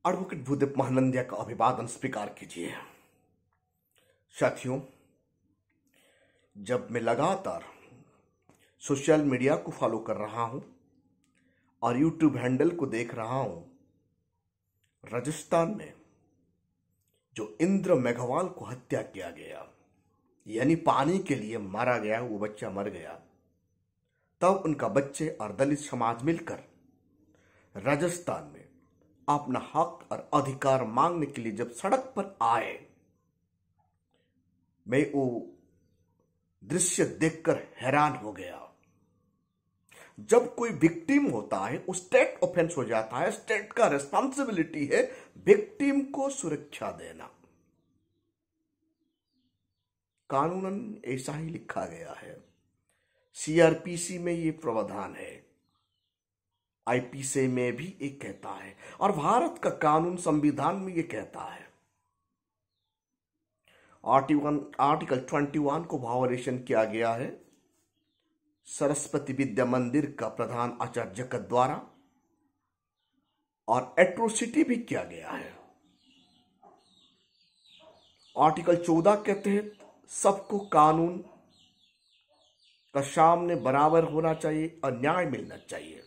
Advocate Bhudev Mahanandia का अभिवादन स्वीकार कीजिए। साथियों, जब मैं लगातार सोशल मीडिया को फॉलो कर रहा हूं और यूट्यूब हैंडल को देख रहा हूं, राजस्थान में जो इंद्र मेघवाल को हत्या किया गया, यानी पानी के लिए मारा गया, वो बच्चा मर गया, तब उनका बच्चे और दलित समाज मिलकर राजस्थान में अपना हक और अधिकार मांगने के लिए जब सड़क पर आए, मैं वो दृश्य देखकर हैरान हो गया। जब कोई विक्टिम होता है, वो स्टेट ऑफेंस हो जाता है। स्टेट का रिस्पांसिबिलिटी है विक्टिम को सुरक्षा देना। कानूनन ऐसा ही लिखा गया है। सीआरपीसी में ये प्रावधान है, आईपीसी में भी ये कहता है, और भारत का कानून संविधान में ये कहता है। आर्टिकल 21 को वायोलेशन किया गया है सरस्वती विद्या मंदिर का प्रधान आचार्य के द्वारा, और एट्रोसिटी भी किया गया है। आर्टिकल 14 के तहत सबको कानून का सामने बराबर होना चाहिए और न्याय मिलना चाहिए।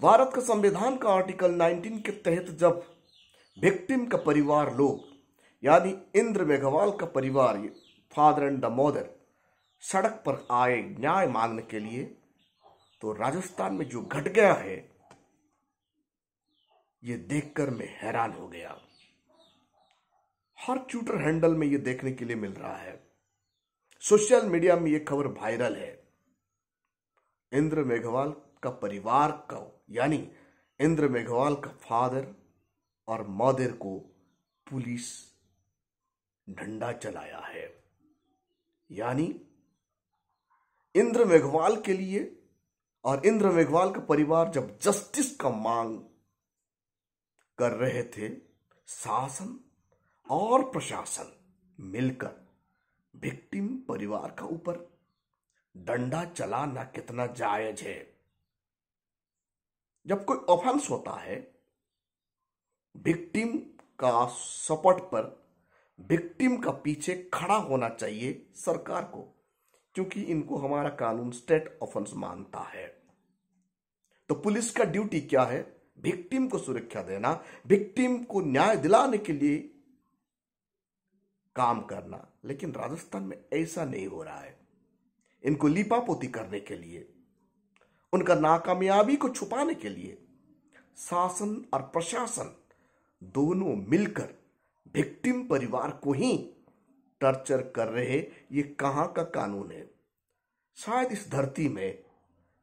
भारत का संविधान का आर्टिकल 19 के तहत जब विक्टिम का परिवार लोग, यानी इंद्र मेघवाल का परिवार, फादर एंड द मदर, सड़क पर आए न्याय मांगने के लिए, तो राजस्थान में जो घट गया है, ये देखकर मैं हैरान हो गया। हर ट्विटर हैंडल में ये देखने के लिए मिल रहा है, सोशल मीडिया में ये खबर वायरल है। इंद्र मेघवाल का परिवार का, यानी इंद्र मेघवाल का फादर और मदर को पुलिस डंडा चलाया है। यानी इंद्र मेघवाल के लिए और इंद्र मेघवाल का परिवार जब जस्टिस का मांग कर रहे थे, शासन और प्रशासन मिलकर विक्टिम परिवार का ऊपर डंडा चलाना कितना जायज है। जब कोई ऑफेंस होता है, विक्टिम का सपोर्ट पर विक्टिम का पीछे खड़ा होना चाहिए सरकार को, क्योंकि इनको हमारा कानून स्टेट ऑफेंस मानता है। तो पुलिस का ड्यूटी क्या है? विक्टिम को सुरक्षा देना, विक्टिम को न्याय दिलाने के लिए काम करना। लेकिन राजस्थान में ऐसा नहीं हो रहा है। इनको लीपापोती करने के लिए, उनका नाकामयाबी को छुपाने के लिए शासन और प्रशासन दोनों मिलकर विक्टिम परिवार को ही टॉर्चर कर रहे। ये कहां का कानून है? शायद इस धरती में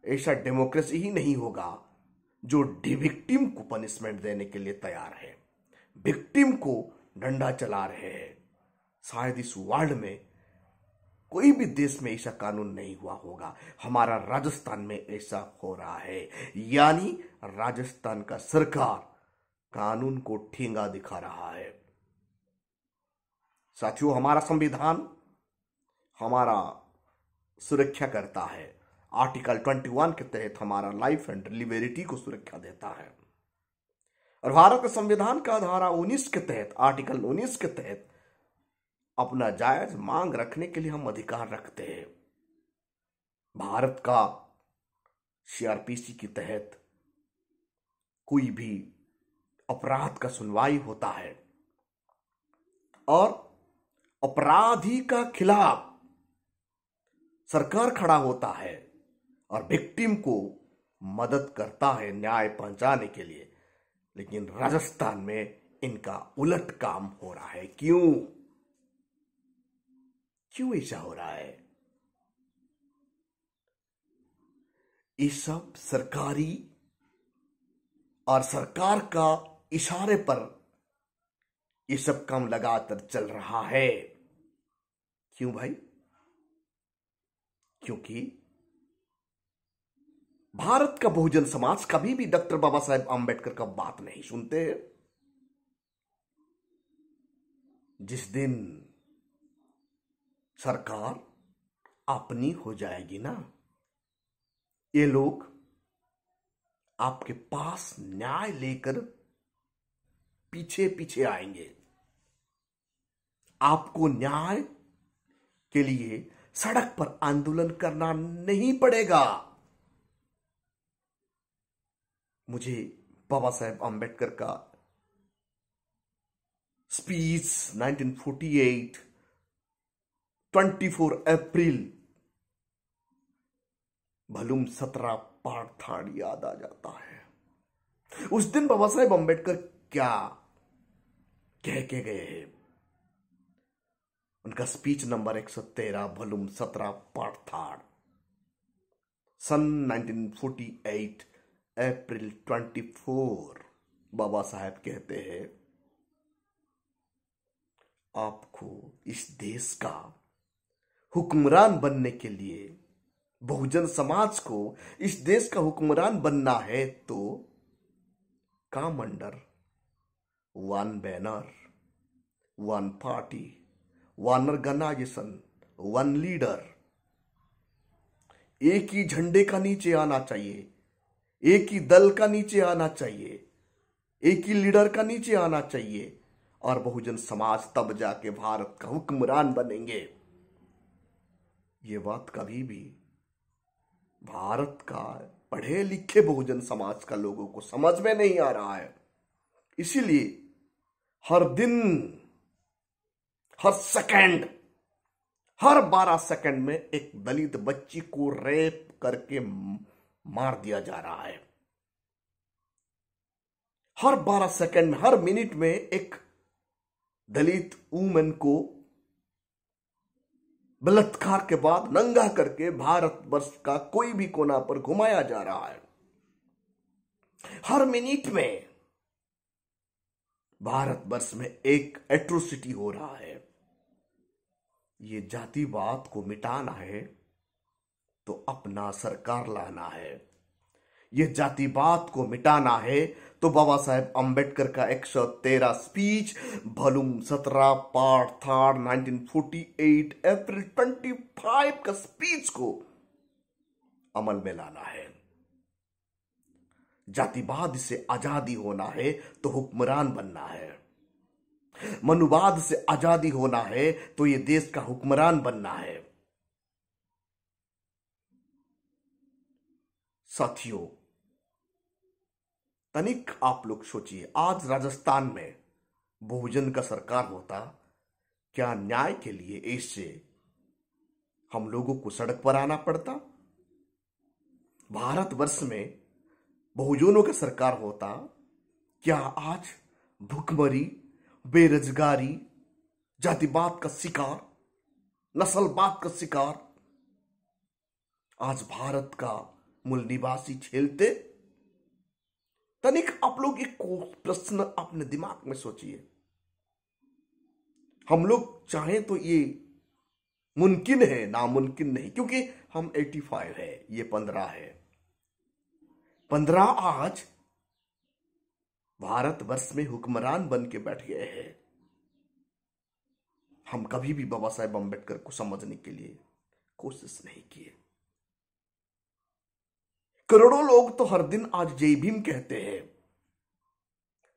ऐसा डेमोक्रेसी ही नहीं होगा जो विक्टिम को पनिशमेंट देने के लिए तैयार है, विक्टिम को डंडा चला रहे हैं। शायद इस वर्ल्ड में कोई भी देश में ऐसा कानून नहीं हुआ होगा। हमारा राजस्थान में ऐसा हो रहा है, यानी राजस्थान का सरकार कानून को ठेंगा दिखा रहा है। साथियों, हमारा संविधान हमारा सुरक्षा करता है। आर्टिकल 21 के तहत हमारा लाइफ एंड लिबर्टी को सुरक्षा देता है, और भारत के संविधान का धारा 19 के तहत, आर्टिकल 19 के तहत अपना जायज मांग रखने के लिए हम अधिकार रखते हैं। भारत का सीआरपीसी के तहत कोई भी अपराध का सुनवाई होता है और अपराधी का खिलाफ सरकार खड़ा होता है और विक्टिम को मदद करता है न्याय पहुंचाने के लिए। लेकिन राजस्थान में इनका उलट काम हो रहा है। क्यों ऐसा हो रहा है? ये सब सरकारी और सरकार का इशारे पर ये सब काम लगातार चल रहा है। क्यों भाई? क्योंकि भारत का बहुजन समाज कभी भी डॉक्टर बाबा साहेब आंबेडकर का बात नहीं सुनते। जिस दिन सरकार अपनी हो जाएगी ना, ये लोग आपके पास न्याय लेकर पीछे पीछे आएंगे। आपको न्याय के लिए सड़क पर आंदोलन करना नहीं पड़ेगा। मुझे बाबा साहेब अंबेडकर का स्पीच 1948 24 अप्रैल भलुम 17 पाठथाड़ याद आ जाता है। उस दिन बाबा साहेब अंबेडकर क्या कह के गए हैं। उनका स्पीच नंबर 113 भलुम 17 पाठथाड़ सन 1948 अप्रैल 24। बाबा साहेब कहते हैं, आपको इस देश का हुक्मरान बनने के लिए, बहुजन समाज को इस देश का हुक्मरान बनना है तो काम under one banner, one party, one organisation, one leader, एक ही झंडे का नीचे आना चाहिए, एक ही दल का नीचे आना चाहिए, एक ही लीडर का नीचे आना चाहिए और बहुजन समाज तब जाके भारत का हुक्मरान बनेंगे। ये बात कभी भी भारत का पढ़े लिखे बहुजन समाज का लोगों को समझ में नहीं आ रहा है। इसीलिए हर दिन, हर सेकंड, हर 12 सेकंड में एक दलित बच्ची को रेप करके मार दिया जा रहा है। हर 12 सेकंड में, हर मिनट में एक दलित वुमेन को बलात्कार के बाद नंगा करके भारतवर्ष का कोई भी कोना पर घुमाया जा रहा है। हर मिनट में भारतवर्ष में एक एट्रोसिटी हो रहा है। ये जातिवाद को मिटाना है तो अपना सरकार लाना है। ये जातिवाद को मिटाना है तो बाबा साहेब अंबेडकर का 113 स्पीच वॉल्यूम 17 पाठथाड़ 1948 अप्रैल 25 का स्पीच को अमल में लाना है। जातिवाद से आजादी होना है तो हुक्मरान बनना है। मनुवाद से आजादी होना है तो ये देश का हुक्मरान बनना है। साथियों, तनिक आप लोग सोचिए, आज राजस्थान में बहुजन का सरकार होता, क्या न्याय के लिए इससे हम लोगों को सड़क पर आना पड़ता? भारतवर्ष में बहुजनों का सरकार होता, क्या आज भूखमरी, बेरोजगारी, जातिवाद का शिकार, नस्लवाद का शिकार आज भारत का मूल निवासी झेलते? तनिक आप लोग एक प्रश्न अपने दिमाग में सोचिए। हम लोग चाहें तो ये मुमकिन है, नामुमकिन नहीं, क्योंकि हम 85 है, ये 15 है। 15 आज भारतवर्ष में हुक्मरान बन के बैठ गए हैं। हम कभी भी बाबा साहेब अंबेडकर को समझने के लिए कोशिश नहीं किए। करोड़ों लोग तो हर दिन आज जय भीम कहते हैं,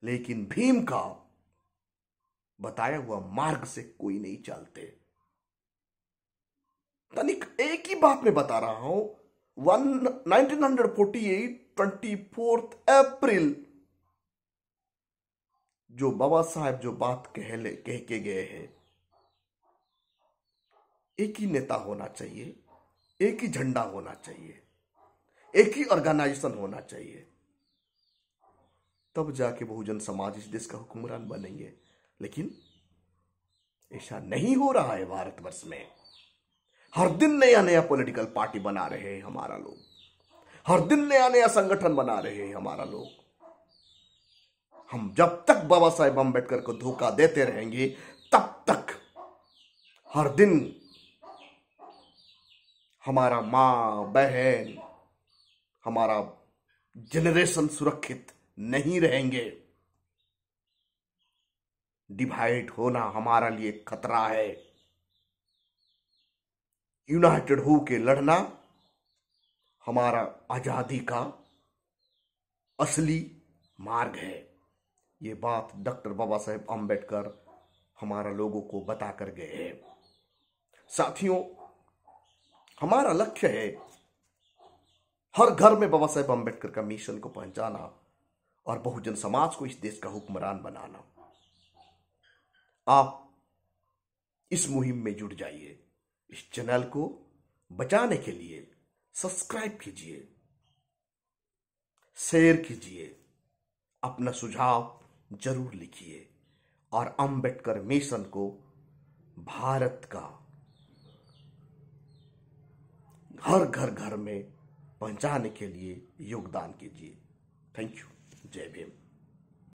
लेकिन भीम का बताया हुआ मार्ग से कोई नहीं चलते। तनिक एक ही बात मैं बता रहा हूं, 1948 24 अप्रैल जो बाबा साहेब जो बात कह के गए हैं, एक ही नेता होना चाहिए, एक ही झंडा होना चाहिए, एक ही ऑर्गेनाइजेशन होना चाहिए, तब जाके बहुजन समाज इस देश का हुक्मरान बनेंगे। लेकिन ऐसा नहीं हो रहा है भारतवर्ष में। हर दिन नया नया पॉलिटिकल पार्टी बना रहे हैं हमारा लोग, हर दिन नया नया संगठन बना रहे हैं हमारा लोग। हम जब तक बाबा साहेब अंबेडकर को धोखा देते रहेंगे, तब तक हर दिन हमारा मां बहन, हमारा जनरेशन सुरक्षित नहीं रहेंगे। डिवाइड होना हमारा लिए खतरा है। यूनाइटेड होके लड़ना हमारा आजादी का असली मार्ग है। ये बात डॉक्टर बाबा साहेब आम्बेडकर हमारा लोगों को बता कर गए हैं। साथियों, हमारा लक्ष्य है हर घर में बाबा साहेब आम्बेडकर का मिशन को पहुंचाना और बहुजन समाज को इस देश का हुक्मरान बनाना। आप इस मुहिम में जुड़ जाइए। इस चैनल को बचाने के लिए सब्सक्राइब कीजिए, शेयर कीजिए, अपना सुझाव जरूर लिखिए और अंबेडकर मिशन को भारत का हर घर घर में पहुंचाने के लिए योगदान कीजिए। Thank you. जय भीम।